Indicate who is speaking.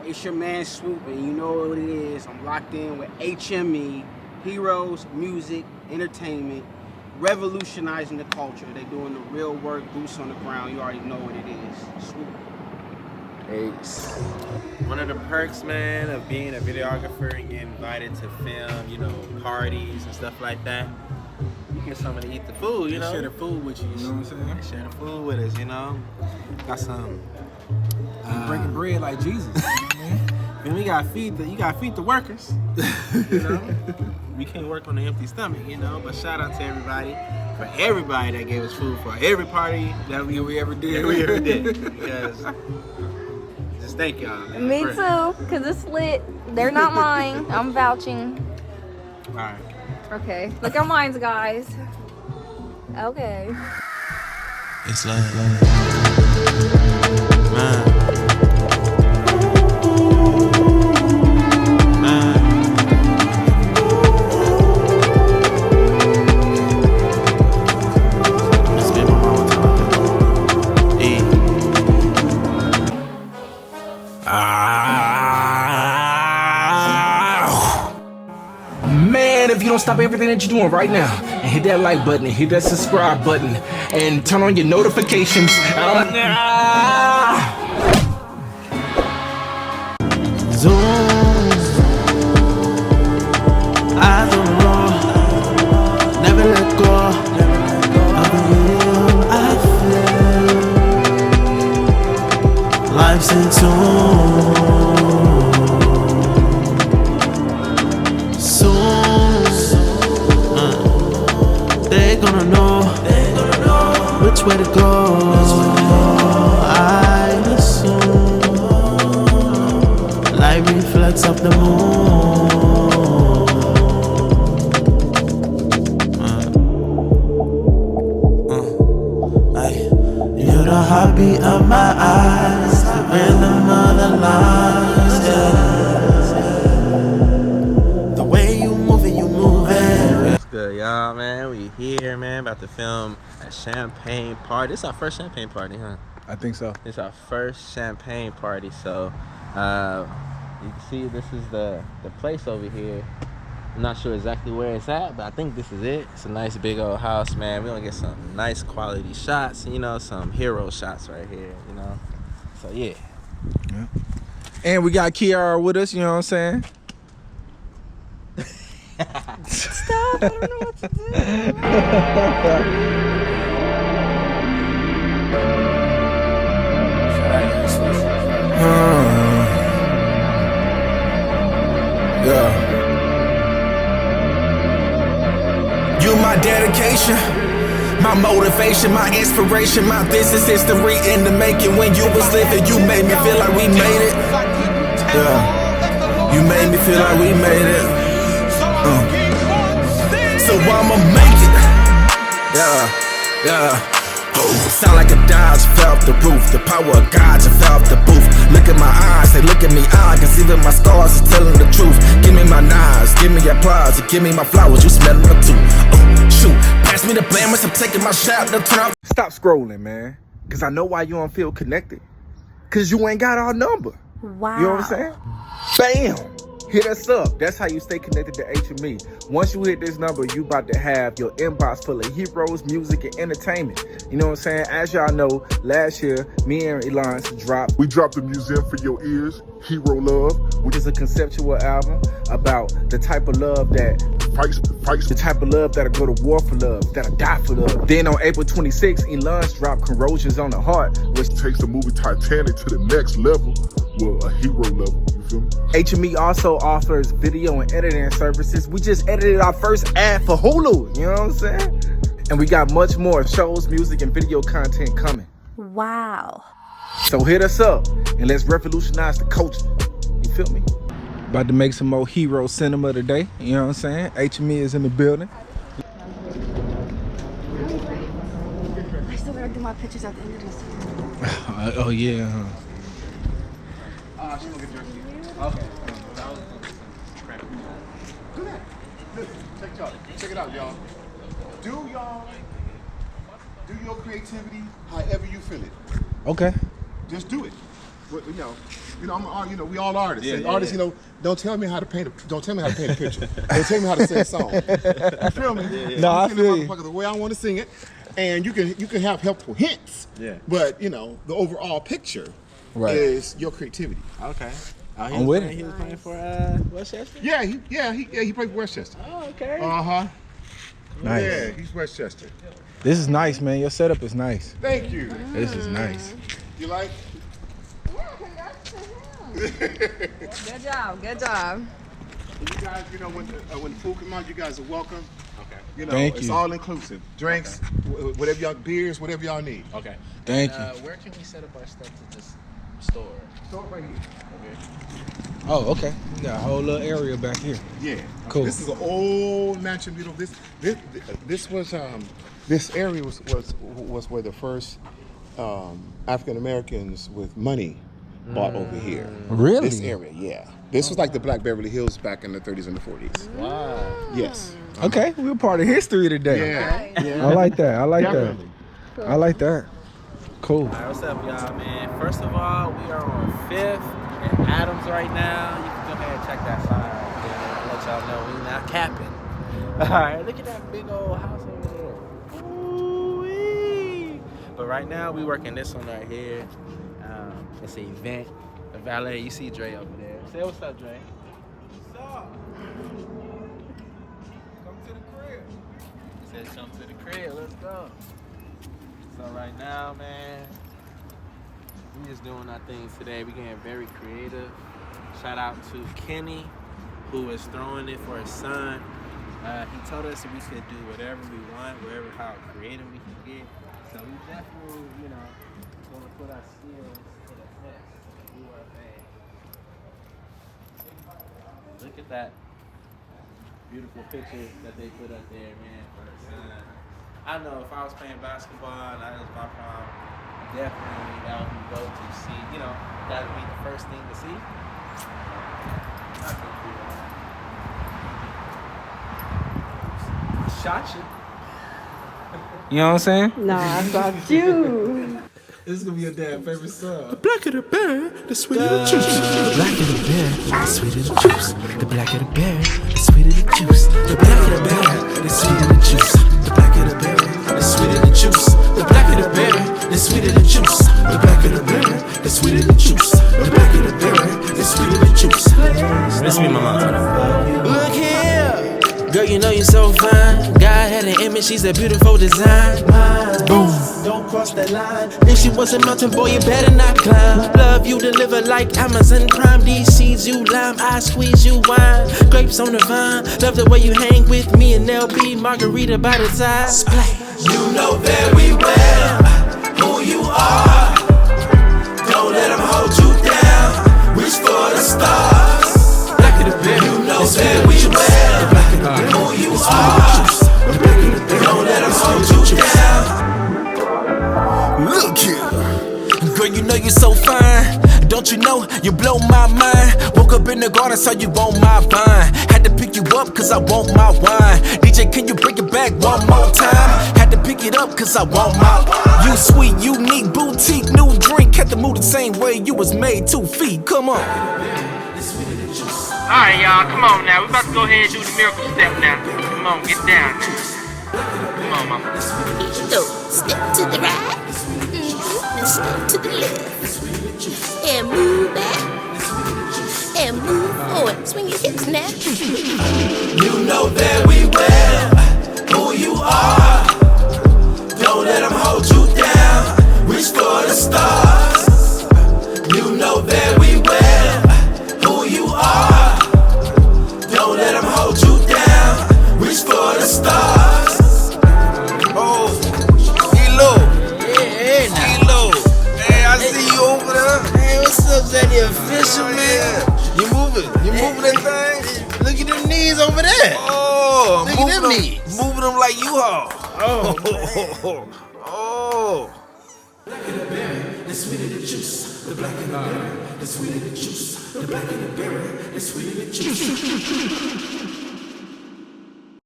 Speaker 1: It's your man Swoop, and you know what it is. I'm locked in with HME, Heroes, Music, Entertainment, revolutionizing the culture. They doing the real work, boots on the ground. You already know what it is. Swoop.
Speaker 2: Ace. One of the perks, man, of being a videographer and getting invited to film, you know, parties and stuff like that, you get someone to eat the food, you know?
Speaker 3: Share the food with you, you know what I'm saying?
Speaker 2: Share the food with us, you know? Got some...
Speaker 3: breaking bread like Jesus, you know what I mean?
Speaker 2: And you gotta feed the workers, you know? We can't work on an empty stomach, you know? But shout out to everybody, for everybody that gave us food for every party that we ever did. Because... thank y'all.
Speaker 4: Me too, because it's lit. They're not mine. I'm vouching.
Speaker 2: Alright.
Speaker 4: Okay. Look at mines, guys. Okay.
Speaker 5: It's like, man.
Speaker 3: Man, if you don't stop everything that you're doing right now and hit that like button and hit that subscribe button and turn on your notifications.
Speaker 5: I don't know, never let go of the will I feel. Life's in They're gonna know which way to go. I assume light reflects off the moon. You're the heartbeat of my eyes, the rhythm of the lines. Yeah. The way you move it, you move it.
Speaker 2: What's good, y'all, man? We here, man, about to film a champagne party. This is our first champagne party, huh?
Speaker 3: I think so.
Speaker 2: It's our first champagne party, so you can see this is the place over here. I'm not sure exactly where it's at, but I think this is it. It's a nice big old house, man. We're gonna get some nice quality shots, you know, some hero shots right here, you know. So yeah.
Speaker 3: And we got Kiara with us, you know what I'm saying?
Speaker 4: Stop, I don't know what to do.
Speaker 3: Yeah. You my dedication, my motivation, my inspiration, my business history in the making. When you was living, you made me feel like we made it. Yeah. You made me feel like we made it. So I'ma make it. Yeah, yeah. Sound like a Dodge, fell off the roof. The power of God just fell off the booth. Look at my eyes, they look at me, I can see that my scars is telling the truth. Give me my knives, give me applause, and give me my flowers, you smell them too. Oh, shoot, pass me the blame, I'm taking my shot, no turn off. Stop scrolling, man, because I know why you don't feel connected. Because you ain't got our number.
Speaker 4: Wow.
Speaker 3: You know what I'm saying? Bam! Hit us up. That's how you stay connected to HME. Once you hit this number, you about to have your inbox full of heroes, music, and entertainment. You know what I'm saying? As y'all know, last year, me and Elon
Speaker 6: We dropped the Museum for Your Ears, Hero Love,
Speaker 3: which is a conceptual album about the type of love that fights, the type of love that'll go to war for love, that'll die for love. Then on April 26th, Elon's dropped Corrosions on the Heart, which
Speaker 6: takes the movie Titanic to the next level. Well, a hero level, you feel me?
Speaker 3: HME also offers video and editing services. We just edited our first ad for Hulu, you know what I'm saying? And we got much more shows, music, and video content coming.
Speaker 4: Wow.
Speaker 3: So hit us up and let's revolutionize the culture. You feel me? About to make some more hero cinema today, you know what I'm saying? HME is in the building.
Speaker 4: I still gotta do my pictures at the end of this.
Speaker 3: Oh yeah, huh?
Speaker 1: She's gonna get your okay. Do that. Listen, check it out, y'all. Do your creativity however you feel it.
Speaker 3: Okay.
Speaker 1: Just do it.
Speaker 6: we all artists.
Speaker 2: Yeah,
Speaker 6: Artists, don't tell me how to paint a picture. Don't tell me how to sing a song. You feel me?
Speaker 7: No, I
Speaker 6: I'm singing
Speaker 7: feel
Speaker 6: the
Speaker 7: you.
Speaker 6: motherfucker the way I want to sing it, and you can have helpful hints.
Speaker 2: Yeah.
Speaker 6: But the overall picture
Speaker 7: Right.
Speaker 6: is your creativity.
Speaker 2: Okay.
Speaker 7: I'm with it.
Speaker 2: He was playing for Westchester?
Speaker 6: Yeah, he played for Westchester.
Speaker 2: Oh, okay.
Speaker 6: Uh-huh.
Speaker 7: Nice.
Speaker 6: Yeah, he's Westchester.
Speaker 7: This is nice, man. Your setup is nice.
Speaker 6: Thank you.
Speaker 7: This is nice.
Speaker 6: You like?
Speaker 4: Yeah, congrats to him. Good job. Good job.
Speaker 6: You guys, when the food come out, you guys are welcome.
Speaker 2: Okay.
Speaker 7: Thank
Speaker 6: It's
Speaker 7: you.
Speaker 6: all inclusive. Drinks, whatever y'all, beers, whatever y'all need.
Speaker 2: Okay.
Speaker 7: Thank
Speaker 2: And,
Speaker 7: you.
Speaker 2: where can we set up our stuff to this store?
Speaker 6: Store right here.
Speaker 7: Oh, okay. We got a whole little area back here.
Speaker 6: Yeah.
Speaker 7: Cool.
Speaker 6: This is an old mansion, This was this area was where the first African Americans with money bought over here.
Speaker 7: Really?
Speaker 6: This area, yeah. This was like the Black Beverly Hills back in the 30s and the 40s.
Speaker 2: Wow.
Speaker 6: Yes.
Speaker 7: Okay, we're part of history today.
Speaker 6: Yeah.
Speaker 7: I like that. I like
Speaker 6: Definitely.
Speaker 7: that. I like that. Cool.
Speaker 2: All right, what's up, y'all, man? First of all, we are on 5th and Adams right now. You can go ahead and check that sign. I'll let y'all know we're not capping. All right, look at that big old house over there. Ooh-wee. But right now, we working this one right here. It's an event. The valet, you see Dre over there. Say what's up, Dre. What's up? Come to the crib. He said come to the crib. Let's go. So right now, man, we just doing our things today. We getting very creative. Shout out to Kenny, who is throwing it for his son. He told us that we could do whatever we want, wherever, how creative we can get. So we definitely, gonna put our skills to the test and do our thing. Look at that beautiful picture that they put up there, man, for his son. I know if I was playing basketball and that was my prom, definitely that would be dope to see. That would be the first thing to see. I shot you. You know what I'm saying?
Speaker 4: Nah, I thought you.
Speaker 7: This is gonna be your dad's favorite song.
Speaker 5: The blacker the bear, the sweeter the juice. The blacker the bear, the sweeter the juice. The blacker the bear, the sweeter the juice. The blacker the bear, the sweeter the juice. The blacker the bear, the sweeter the juice. The blacker the bear, the sweeter the juice. The blacker the bear, the sweeter the juice. The blacker the bear, the sweeter the juice.
Speaker 2: This me, mama.
Speaker 5: Look here, girl, you know you're so fine. God had an image, she's a beautiful design. Boom. Don't cross that line. If she was a mountain boy, you better not climb. Love you deliver like Amazon Prime. These seeds you lime, I squeeze you wine. Grapes on the vine. Love the way you hang with me and LB margarita by the side. You know very well who you are. Don't let them hold you down. Reach for the stars. You know very well who you are. Don't let them hold you down. Look here, girl, you know you're so fine. Don't you know you blow my mind? Woke up in the garden, saw you on my vine. Had to pick you up cause I want my wine. DJ, can you bring it back one more time? Had to pick it up cause I want my wine. You sweet, unique, boutique, new drink. Had to move the same way you was made, 2 feet. Come on.
Speaker 8: Alright, y'all, come on now. We about to go ahead and do the miracle step now. Come on, get down now. Come on, mama.
Speaker 9: Step to the right, and step to the left, and move back, and move forward. Swing your hips now.
Speaker 5: You know very well who you are. Don't let them hold you down. Reach for the stars. You know very well who you are. Don't let them hold you down. Reach for the stars. Oh, Elo. Elo. Hey, I see you over there. Hey, what's up, Zeddy? Official, man. You moving that thing? Look at them knees over there. Oh, look at them knees. Moving them like U-Haul. Oh. Oh. The sweeter the juice, the blacker the berry. The sweeter the juice, the blacker the berry. The sweeter the juice.